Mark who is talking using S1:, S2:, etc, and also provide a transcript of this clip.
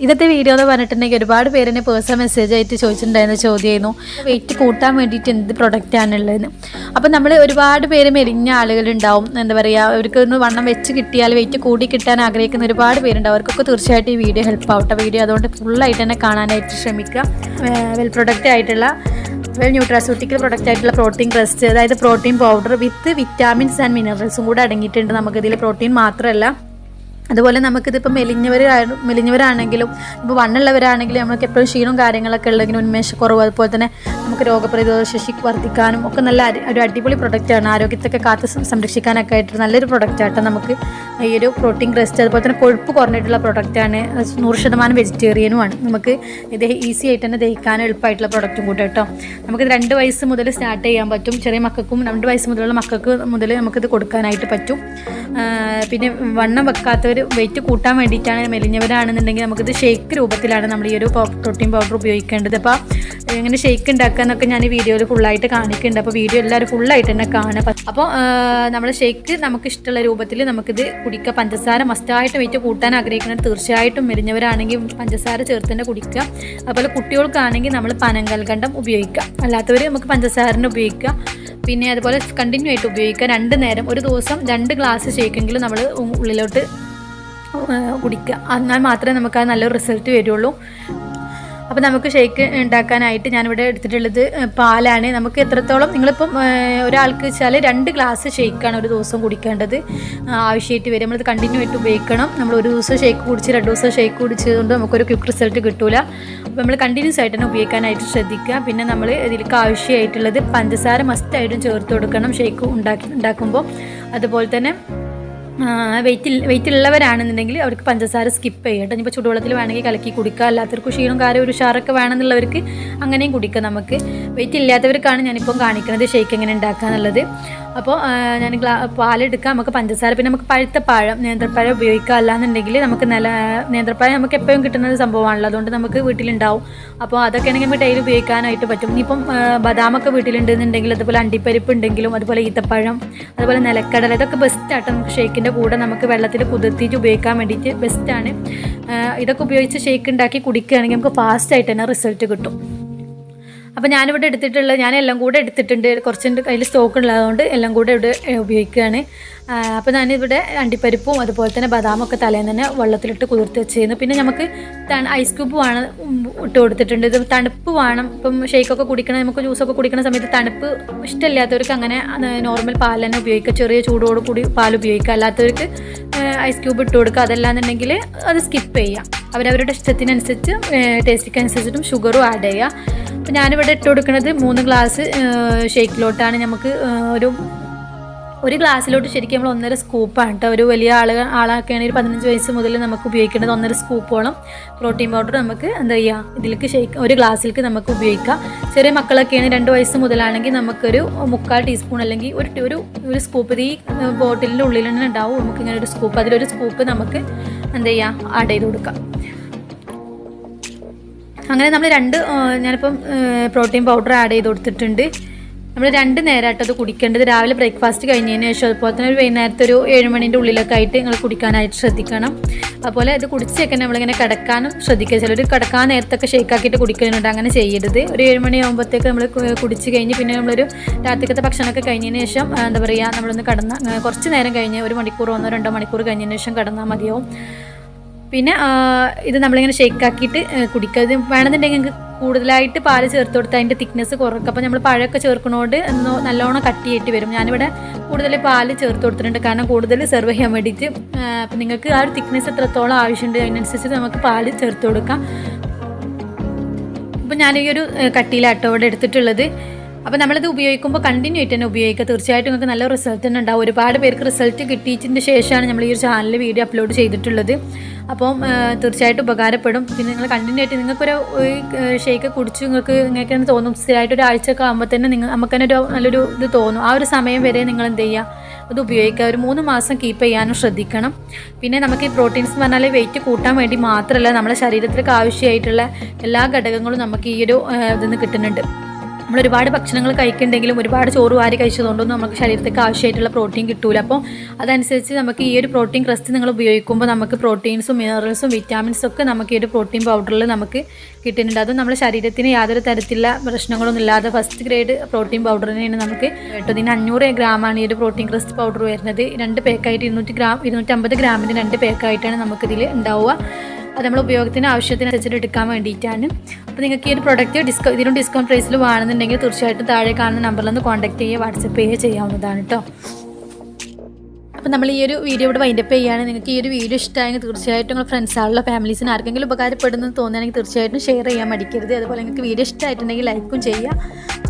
S1: ഇന്നത്തെ വീഡിയോ എന്ന് പറഞ്ഞിട്ടുണ്ടെങ്കിൽ ഒരുപാട് പേരെന്നെ പേഴ്സണൽ മെസ്സേജ് ആയിട്ട് ചോദിച്ചിട്ടുണ്ടായിരുന്ന ചോദ്യമായിരുന്നു വെയിറ്റ് കൂട്ടാൻ വേണ്ടിയിട്ട് എന്ത് പ്രൊഡക്റ്റ് ആണുള്ളതെന്ന്. അപ്പോൾ നമ്മൾ ഒരുപാട് പേര് മെലിഞ്ഞ ആളുകളുണ്ടാവും, എന്താ പറയുക, അവർക്ക് ഒന്ന് വണ്ണം വെച്ച് കിട്ടിയാൽ വെയിറ്റ് കൂടി കിട്ടാൻ ആഗ്രഹിക്കുന്ന ഒരുപാട് പേരുണ്ടാവും. അവർക്കൊക്കെ തീർച്ചയായിട്ടും ഈ വീഡിയോ ഹെൽപ്പ് ആവട്ടെ. വീഡിയോ അതുകൊണ്ട് ഫുള്ളായിട്ട് തന്നെ കാണാനായിട്ട് ശ്രമിക്കുക. വെൽ പ്രൊഡക്റ്റ് ആയിട്ടുള്ള ന്യൂട്രാസ്യൂട്ടിക്കൽ പ്രൊഡക്റ്റ് ആയിട്ടുള്ള പ്രോട്ടീൻ ക്രസ്റ്റ്, അതായത് protein powder with vitamins and മിനറൽസും കൂടെ അടങ്ങിയിട്ടുണ്ട്. നമുക്കിതിൽ പ്രോട്ടീൻ മാത്രമല്ല, അതുപോലെ നമുക്കിതിപ്പോൾ മെലിഞ്ഞവരാണെങ്കിലും ഇപ്പോൾ വണ്ണുള്ളവരാണെങ്കിലും നമുക്ക് എപ്പോഴും ക്ഷീണവും കാര്യങ്ങളൊക്കെ ഉള്ളതിന് ഉന്മേഷക്കുറവ്, അതുപോലെ തന്നെ നമുക്ക് രോഗപ്രതിരോധ ശേഷി വർദ്ധിക്കാനും ഒക്കെ നല്ല ഒരു അടിപൊളി പ്രൊഡക്റ്റാണ്. ആരോഗ്യത്തൊക്കെ കാത്ത് സംരക്ഷിക്കാനൊക്കെ ആയിട്ട് നല്ലൊരു പ്രൊഡക്റ്റായിട്ട് നമുക്ക് ഈ ഒരു പ്രോട്ടീൻ ക്രസ്റ്റ്. അതുപോലെ തന്നെ കൊഴുപ്പ് കുറഞ്ഞിട്ടുള്ള പ്രൊഡക്റ്റാണ്, 100% വെജിറ്റേറിയനുമാണ്. നമുക്ക് ഇത് ഈസി ആയിട്ട് തന്നെ ദഹിക്കാനും എളുപ്പമായിട്ടുള്ള പ്രൊഡക്റ്റും കൂടെ കേട്ടോ. നമുക്കിത് 2 വയസ്സ് മുതൽ സ്റ്റാർട്ട് ചെയ്യാൻ പറ്റും. ചെറിയ മക്കൾക്കും 2 വയസ്സ് മുതലുള്ള മക്കൾക്ക് മുതൽ നമുക്കിത് കൊടുക്കാനായിട്ട് പറ്റും. പിന്നെ വണ്ണം വെക്കാത്തവർ വെയിറ്റ് കൂട്ടാൻ വേണ്ടിയിട്ടാണ്, മെലിഞ്ഞവരാണെന്നുണ്ടെങ്കിൽ നമുക്കിത് ഷേക്ക് രൂപത്തിലാണ് നമ്മൾ ഈ ഒരു പ്രോട്ടീൻ പൗഡർ ഉപയോഗിക്കേണ്ടത്. അപ്പോൾ എങ്ങനെ ഷേക്ക് ഉണ്ടാക്കുക എന്നൊക്കെ ഞാൻ ഈ വീഡിയോയിൽ ഫുള്ളായിട്ട് കാണിക്കുന്നുണ്ട്. അപ്പോൾ വീഡിയോ എല്ലാവരും ഫുള്ളായിട്ട് തന്നെ കാണുക. അപ്പോൾ നമ്മൾ ഷേക്ക് നമുക്ക് ഇഷ്ടമുള്ള രൂപത്തിൽ നമുക്കിത് കുടിക്കുക. പഞ്ചസാര മസ്റ്റായിട്ട് വെയിറ്റ് കൂട്ടാൻ ആഗ്രഹിക്കുന്നത് തീർച്ചയായിട്ടും മെലിഞ്ഞവരാണെങ്കിൽ പഞ്ചസാര ചേർത്ത് തന്നെ കുടിക്കുക. അതുപോലെ കുട്ടികൾക്കാണെങ്കിൽ നമ്മൾ പനങ്കൽക്കണ്ടം ഉപയോഗിക്കുക, അല്ലാത്തവർ നമുക്ക് പഞ്ചസാരനെ ഉപയോഗിക്കുക. പിന്നെ അതുപോലെ കണ്ടിന്യൂ ആയിട്ട് ഉപയോഗിക്കുക. 2 നേരം, ഒരു ദിവസം 2 ഗ്ലാസ് ഷേക്കെങ്കിലും നമ്മൾ ഉള്ളിലോട്ട് കുടിക്കുക. എന്നാൽ മാത്രമേ നമുക്ക് ആ നല്ലൊരു റിസൾട്ട് വരുള്ളൂ. അപ്പോൾ നമുക്ക് ഷേക്ക് ഉണ്ടാക്കാനായിട്ട് ഞാനിവിടെ എടുത്തിട്ടുള്ളത് പാലാണ്. നമുക്ക് എത്രത്തോളം, നിങ്ങളിപ്പം ഒരാൾക്ക് വെച്ചാൽ 2 ഗ്ലാസ് ഷേക്കാണ് ഒരു ദിവസം കുടിക്കേണ്ടത് ആവശ്യമായിട്ട് വരും. നമ്മളിത് കണ്ടിന്യൂ ആയിട്ട് ഉപയോഗിക്കണം. നമ്മൾ ഒരു ദിവസം ഷേക്ക് കുടിച്ച് 2 ദിവസം ഷേക്ക് കുടിച്ചതുകൊണ്ട് നമുക്കൊരു ക്വിക്ക് റിസൾട്ട് കിട്ടില്ല. അപ്പോൾ നമ്മൾ കണ്ടിന്യൂസ് ആയിട്ട് തന്നെ ഉപയോഗിക്കാനായിട്ട് ശ്രദ്ധിക്കുക. പിന്നെ നമ്മൾ ഇതിലേക്ക് ആവശ്യമായിട്ടുള്ളത് പഞ്ചസാര മസ്റ്റായിട്ടും ചേർത്ത് കൊടുക്കണം ഷേക്ക് ഉണ്ടാക്കുമ്പോൾ. അതുപോലെ തന്നെ വെയിറ്റ് ഉള്ളവരാണെന്നുണ്ടെങ്കിൽ അവർക്ക് പഞ്ചസാര സ്കിപ്പ് ചെയ്യട്ടെ. ഇനിയിപ്പോൾ ചുടുവെള്ളത്തിൽ വേണമെങ്കിൽ കലക്കി കുടിക്കുക. അല്ലാത്തവർക്ക് ക്ഷീണം കാര്യം ഒരു ഉഷാറൊക്കെ വേണമെന്നുള്ളവർക്ക് അങ്ങനെയും കുടിക്കുക. നമുക്ക് വെയിറ്റ് ഇല്ലാത്തവർക്കാണ് ഞാനിപ്പം കാണിക്കുന്നത് ഷേക്ക് എങ്ങനെ ഉണ്ടാക്കുക എന്നുള്ളത്. അപ്പോൾ ഞാൻ പാലെടുക്കുക, നമുക്ക് പഞ്ചസാര, പിന്നെ നമുക്ക് പഴുത്ത പഴം, നേന്ത്രപ്പഴം ഉപയോഗിക്കുക. അല്ലാന്നുണ്ടെങ്കിൽ നമുക്ക് നേന്ത്രപ്പഴം നമുക്ക് എപ്പോഴും കിട്ടുന്ന സംഭവമാണല്ലോ, അതുകൊണ്ട് നമുക്ക് വീട്ടിലുണ്ടാവും. അപ്പോൾ അതൊക്കെ ആണെങ്കിൽ നമുക്ക് ഡെയിലി ഉപയോഗിക്കാനായിട്ട് പറ്റും. ഇനിയിപ്പം ബദാമൊക്കെ വീട്ടിലുണ്ടെന്നുണ്ടെങ്കിൽ, അതുപോലെ അണ്ടിപ്പരിപ്പ് ഉണ്ടെങ്കിലും, അതുപോലെ ഈത്തപ്പഴം, അതുപോലെ നിലക്കടല, ഇതൊക്കെ ബെസ്റ്റായിട്ട് നമുക്ക് ഷേക്കിൻ്റെ കൂടെ നമുക്ക് വെള്ളത്തിൽ കുതിർത്തിയിട്ട് ഉപയോഗിക്കാൻ വേണ്ടിയിട്ട് ബെസ്റ്റാണ്. ഇതൊക്കെ ഉപയോഗിച്ച് ഷേക്ക് ഉണ്ടാക്കി കുടിക്കുകയാണെങ്കിൽ നമുക്ക് ഫാസ്റ്റായിട്ട് തന്നെ റിസൾട്ട് കിട്ടും. അപ്പോൾ ഞാനിവിടെ എടുത്തിട്ടുള്ളത്, ഞാൻ എല്ലാം കൂടെ എടുത്തിട്ടുണ്ട്, കുറച്ചുണ്ട് കയ്യിൽ സ്റ്റോക്ക് ഉള്ളതുകൊണ്ട് എല്ലാം കൂടെ ഇവിടെ ഉപയോഗിക്കുകയാണ്. അപ്പോൾ ഞാനിവിടെ അണ്ടിപ്പരിപ്പും അതുപോലെ തന്നെ ബദാമൊക്കെ തലേന്ന് തന്നെ വെള്ളത്തിലിട്ട് കുതിർത്ത് വെച്ചിരുന്നു. പിന്നെ നമുക്ക് ഐസ് ക്യൂബ് വേണം ഇട്ട് കൊടുത്തിട്ടുണ്ട്. ഇത് തണുപ്പ് വേണം. ഇപ്പം ഷേക്കൊക്കെ കുടിക്കണം, നമുക്ക് ജ്യൂസൊക്കെ കുടിക്കുന്ന സമയത്ത് തണുപ്പ് ഇഷ്ടമില്ലാത്തവർക്ക് അങ്ങനെ നോർമൽ പാൽ തന്നെ ഉപയോഗിക്കുക, ചെറിയ ചൂടോട് കൂടി പാൽ ഉപയോഗിക്കുക. അല്ലാത്തവർക്ക് ഐസ് ക്യൂബ് ഇട്ട് കൊടുക്കുക. അതല്ലാന്നുണ്ടെങ്കിൽ അത് സ്കിപ്പ് ചെയ്യുക. അവരവരുടെ ഇഷ്ടത്തിനനുസരിച്ച് ടേസ്റ്റിക്കനുസരിച്ചിട്ടും ഷുഗറും ആഡ് ചെയ്യുക. അപ്പോൾ ഞാനിവിടെ ഇട്ട് കൊടുക്കുന്നത് 3 ഗ്ലാസ് ഷേക്കിലോട്ടാണ്. നമുക്ക് ഒരു ഗ്ലാസ്സിലോട്ട് ശരിക്കും നമ്മൾ 1.5 സ്കൂപ്പാണ് കേട്ടോ. ഒരു വലിയ ആളൊക്കെയാണ്, ഒരു 15 വയസ്സ് മുതൽ നമുക്ക് ഉപയോഗിക്കേണ്ടത് 1.5 സ്കൂപ്പോളം പ്രോട്ടീൻ പൗഡർ നമുക്ക് എന്താ ചെയ്യുക, ഇതിലേക്ക് ഒരു ഗ്ലാസ്സിലേക്ക് നമുക്ക് ഉപയോഗിക്കാം. ചെറിയ മക്കളൊക്കെയാണ്, 2 വയസ്സ് മുതലാണെങ്കിൽ നമുക്കൊരു 3/4 ടീസ്പൂൺ അല്ലെങ്കിൽ ഒരു സ്കൂപ്പ്, ഈ ബോട്ടിലിൻ്റെ ഉള്ളിൽ തന്നെ ഉണ്ടാവും നമുക്കിങ്ങനെ ഒരു സ്കൂപ്പ്, അതിലൊരു സ്കൂപ്പ് നമുക്ക് എന്താ ചെയ്യുക ആഡ് ചെയ്ത് കൊടുക്കാം. അങ്ങനെ നമ്മൾ ഞാനിപ്പം പ്രോട്ടീൻ പൗഡർ ആഡ് ചെയ്ത് കൊടുത്തിട്ടുണ്ട്. നമ്മൾ 2 നേരമായിട്ട് അത് കുടിക്കേണ്ടത്. രാവിലെ ബ്രേക്ക്ഫാസ്റ്റ് കഴിഞ്ഞതിന് ശേഷം, അതുപോലെ തന്നെ ഒരു വൈകുന്നേരത്തെ ഒരു 7 മണിൻ്റെ ഉള്ളിലൊക്കെ ആയിട്ട് നിങ്ങൾ കുടിക്കാനായിട്ട് ശ്രദ്ധിക്കണം. അതുപോലെ ഇത് കുടിച്ചൊക്കെ നമ്മളിങ്ങനെ കിടക്കാനും ശ്രദ്ധിക്കുക. ചിലർ കിടക്കാൻ നേരത്തൊക്കെ ഷേക്കാക്കിയിട്ട് കുടിക്കുന്നുണ്ട്, അങ്ങനെ ചെയ്യരുത്. ഒരു 7 മണിയാകുമ്പോഴത്തേക്ക് നമ്മൾ കുടിച്ച് കഴിഞ്ഞ് പിന്നെ നമ്മളൊരു രാത്രിക്കത്തെ ഭക്ഷണമൊക്കെ കഴിഞ്ഞതിന് ശേഷം എന്താ പറയുക, നമ്മളൊന്ന് കുറച്ച് നേരം കഴിഞ്ഞ് 1 മണിക്കൂർ 1-2 മണിക്കൂർ കഴിഞ്ഞതിന് ശേഷം കിടന്നാൽ മതിയാവും. പിന്നെ ഇത് നമ്മളിങ്ങനെ ഷേക്കാക്കിയിട്ട് കുടിക്കുക. ഇത് വേണമെന്നുണ്ടെങ്കിൽ കൂടുതലായിട്ട് പാല് ചേർത്ത് കൊടുത്ത് അതിൻ്റെ തിക്നെസ് കുറക്കും. അപ്പോൾ നമ്മൾ പഴമൊക്കെ ചേർക്കുന്നതുകൊണ്ട് നല്ലോണം കട്ടിയായിട്ട് വരും. ഞാനിവിടെ കൂടുതൽ പാല് ചേർത്ത് കൊടുത്തിട്ടുണ്ട്, കാരണം കൂടുതൽ സെർവ് ചെയ്യാൻ വേണ്ടിയിട്ട്. അപ്പം നിങ്ങൾക്ക് ആ ഒരു തിക്നെസ് എത്രത്തോളം ആവശ്യമുണ്ട് അതിനനുസരിച്ച് നമുക്ക് പാല് ചേർത്ത് കൊടുക്കാം. അപ്പം ഞാൻ ഈ ഒരു കട്ടിയിലാട്ടോ ഇവിടെ എടുത്തിട്ടുള്ളത്. അപ്പോൾ നമ്മളിത് ഉപയോഗിക്കുമ്പോൾ കണ്ടിന്യൂ ആയിട്ട് തന്നെ ഉപയോഗിക്കുക. തീർച്ചയായിട്ടും നിങ്ങൾക്ക് നല്ല റിസൾട്ട് തന്നെ ഉണ്ടാവും. ഒരുപാട് പേർക്ക് റിസൾട്ട് കിട്ടിയതിൻ്റെ ശേഷമാണ് നമ്മൾ ഈ ഒരു ചാനലിൽ വീഡിയോ അപ്ലോഡ് ചെയ്തിട്ടുള്ളത്. അപ്പം തീർച്ചയായിട്ടും ഉപകാരപ്പെടും. പിന്നെ നിങ്ങൾ കണ്ടിന്യൂ ആയിട്ട് നിങ്ങൾക്കൊരു ഷേക്ക് കുടിച്ച് നിങ്ങൾക്ക് തന്നെ തോന്നും, സ്ഥിരമായിട്ട് ഒരാഴ്ചയൊക്കെ ആകുമ്പോൾ തന്നെ നമുക്ക് തന്നെ നല്ലൊരു ഇത് തോന്നും. ആ ഒരു സമയം വരെ നിങ്ങൾ എന്ത് ചെയ്യുക, അത് ഉപയോഗിക്കുക. ഒരു 3 മാസം കീപ്പ് ചെയ്യാനും ശ്രദ്ധിക്കണം. പിന്നെ നമുക്ക് ഈ പ്രോട്ടീൻസ് എന്ന് പറഞ്ഞാൽ വെയിറ്റ് കൂട്ടാൻ വേണ്ടി മാത്രമല്ല, നമ്മുടെ ശരീരത്തിലേക്ക് ആവശ്യമായിട്ടുള്ള എല്ലാ ഘടകങ്ങളും നമുക്ക് ഈ ഒരു ഇതിൽ നിന്ന് കിട്ടുന്നുണ്ട്. നമ്മൾ ഒരുപാട് ഭക്ഷണങ്ങൾ കഴിക്കുന്നുണ്ടെങ്കിലും ഒരുപാട് ചോറ് വാരി കഴിച്ചതുകൊണ്ടൊന്നും നമുക്ക് ശരീരത്തേക്ക് ആവശ്യമായിട്ടുള്ള പ്രോട്ടീൻ കിട്ടൂല. അപ്പോൾ അതനുസരിച്ച് നമുക്ക് ഈ ഒരു പ്രോട്ടീൻ ക്രസ്റ്റ് നിങ്ങൾ ഉപയോഗിക്കുമ്പോൾ നമുക്ക് പ്രോട്ടീൻസും മിനറൽസും വിറ്റാമിൻസും ഒക്കെ നമുക്ക് ഈ ഒരു പ്രോട്ടീൻ പൗഡറിൽ നമുക്ക് കിട്ടുന്നുണ്ട്. അതും നമ്മുടെ ശരീരത്തിന് യാതൊരു തരത്തിലുള്ള പ്രശ്നങ്ങളൊന്നും ഇല്ലാതെ ഫസ്റ്റ് ഗ്രേഡ് പ്രോട്ടീൻ പൗഡർ തന്നെയാണ് നമുക്ക് കേട്ടോ. ഇതിന് 500 ഗ്രാമാണ് ഈ ഒരു പ്രോട്ടീൻ ക്രസ്റ്റ് പൗഡർ വരുന്നത്. 2 പാക്കായിട്ട് 250 ഗ്രാമിന് 2 പാക്കായിട്ടാണ് നമുക്കിതിൽ ഉണ്ടാവുക. അത് നമ്മൾ ഉപയോഗത്തിന് ആവശ്യത്തിനനുസരിച്ചിട്ട് എടുക്കാൻ വേണ്ടിയിട്ടാണ്. അപ്പോൾ നിങ്ങൾക്ക് ഈ ഒരു പ്രൊഡക്റ്റ് ഇതിനും ഡിസ്കൗണ്ട് പ്രൈസിൽ വേണമെന്നുണ്ടെങ്കിൽ തീർച്ചയായിട്ടും താഴെ കാണുന്ന നമ്പറിലൊന്ന് കോൺടാക്ട് ചെയ്യുക, വാട്സപ്പ് ചെയ്യുക ചെയ്യാവുന്നതാണ് കേട്ടോ. അപ്പോൾ നമ്മൾ ഈ ഒരു വീഡിയോ ഇവിടെ വൈൻഡപ്പ് ചെയ്യുകയാണ്. നിങ്ങൾക്ക് ഈ ഒരു വീഡിയോ ഇഷ്ടമായെങ്കിൽ തീർച്ചയായിട്ടും നിങ്ങൾ ഫ്രണ്ട്സാണല്ലോ ഫാമിലീസിന് ആർക്കെങ്കിലും ഉപകാരപ്പെടുന്നു തോന്നുകയാണെങ്കിൽ തീർച്ചയായിട്ടും ഷെയർ ചെയ്യാൻ മടിക്കരുത്. അതുപോലെ നിങ്ങൾക്ക് വീഡിയോ ഇഷ്ടമായിട്ടുണ്ടെങ്കിൽ ലൈക്കും ചെയ്യുക.